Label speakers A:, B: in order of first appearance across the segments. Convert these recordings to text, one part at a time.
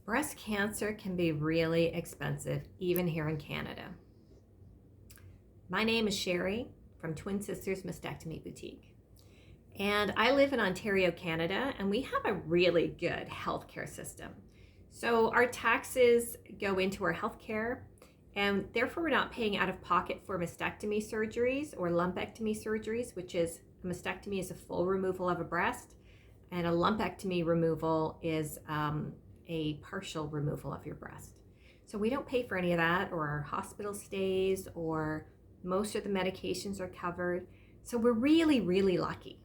A: Breast cancer can be really expensive, even here in Canada. My name is Sherry from Twin Sisters Mastectomy Boutique. And I live in Ontario, Canada, and we have a really good healthcare system. So our taxes go into our healthcare, and therefore we're not paying out of pocket for mastectomy surgeries or lumpectomy surgeries, which is a mastectomy is a full removal of a breast, and a lumpectomy removal is a partial removal of your breast. So we don't pay for any of that, or our hospital stays, or most of the medications are covered. So we're really, really lucky.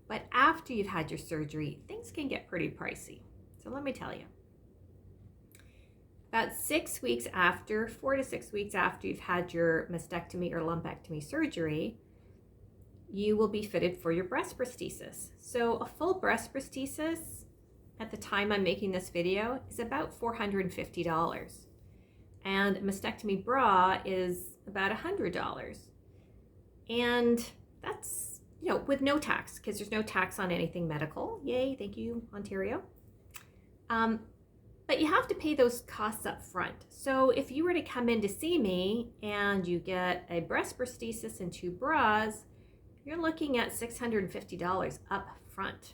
A: But after you've had your surgery, things can get pretty pricey. So let me tell you. About 6 weeks after, 4 to 6 weeks after you've had your mastectomy or lumpectomy surgery, you will be fitted for your breast prosthesis. So a full breast prosthesis, at the time I'm making this video, is about $450. And a mastectomy bra is about $100. And that's, with no tax, because there's no tax on anything medical. Yay, thank you, Ontario. But you have to pay those costs up front. So if you were to come in to see me and you get a breast prosthesis and 2 bras, you're looking at $650 up front.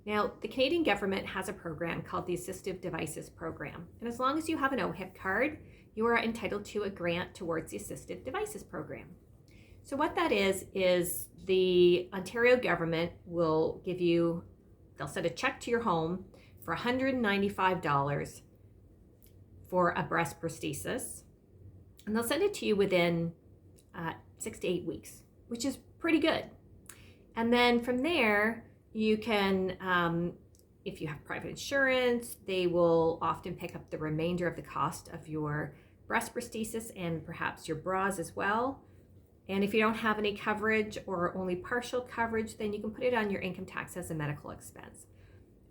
A: Now, the Canadian government has a program called the Assistive Devices Program. And as long as you have an OHIP card, you are entitled to a grant towards the Assistive Devices Program. So what that is the Ontario government will give you, they'll send a check to your home for $195 for a breast prosthesis. And they'll send it to you within 6 to 8 weeks, which is pretty good. And then from there, you can, if you have private insurance, they will often pick up the remainder of the cost of your breast prosthesis and perhaps your bras as well. And if you don't have any coverage or only partial coverage, then you can put it on your income tax as a medical expense.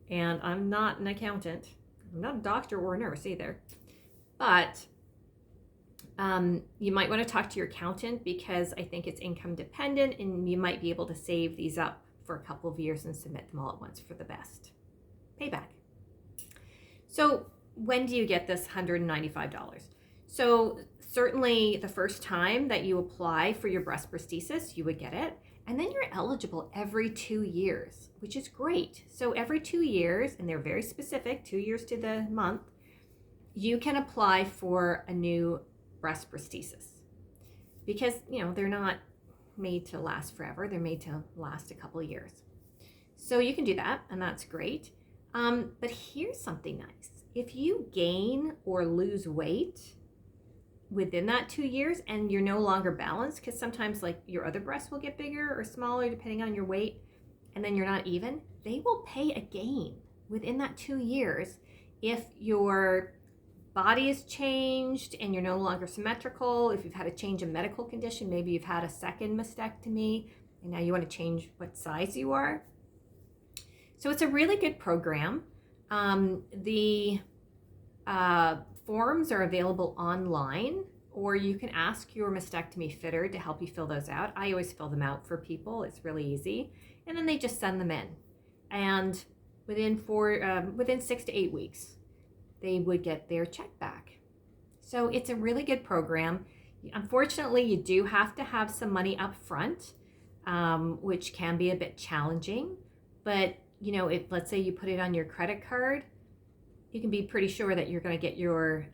A: And I'm not an accountant, I'm not a doctor or a nurse either, but you might want to talk to your accountant, because I think it's income dependent and you might be able to save these up for a couple of years and submit them all at once for the best payback. So when do you get this $195? So certainly the first time that you apply for your breast prosthesis, you would get it. And then you're eligible every 2 years, which is great. So every 2 years, and they're very specific, 2 years to the month, you can apply for a new breast prosthesis, because they're not made to last forever. They're made to last a couple of years. So you can do that, and that's great. But here's something nice. If you gain or lose weight within that 2 years and you're no longer balanced, because sometimes like your other breasts will get bigger or smaller depending on your weight, and then you're not even, they will pay a gain within that 2 years if your body is changed and you're no longer symmetrical. If you've had a change in medical condition, maybe you've had a second mastectomy and now you want to change what size you are. So it's a really good program. The forms are available online, or you can ask your mastectomy fitter to help you fill those out. I always fill them out for people. It's really easy. And then they just send them in. And within 6 to 8 weeks, they would get their check back. So it's a really good program. Unfortunately, you do have to have some money up front, which can be a bit challenging. But, if let's say you put it on your credit card, you can be pretty sure that you're going to get your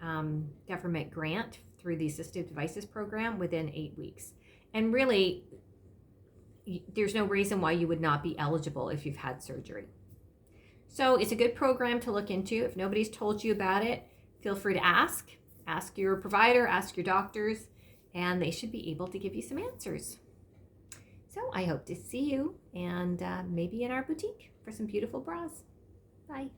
A: government grant through the Assistive Devices Program within 8 weeks. And really, there's no reason why you would not be eligible if you've had surgery. So it's a good program to look into. If nobody's told you about it, feel free to ask. Ask your provider, ask your doctors, and they should be able to give you some answers. So I hope to see you, and maybe in our boutique for some beautiful bras. Bye.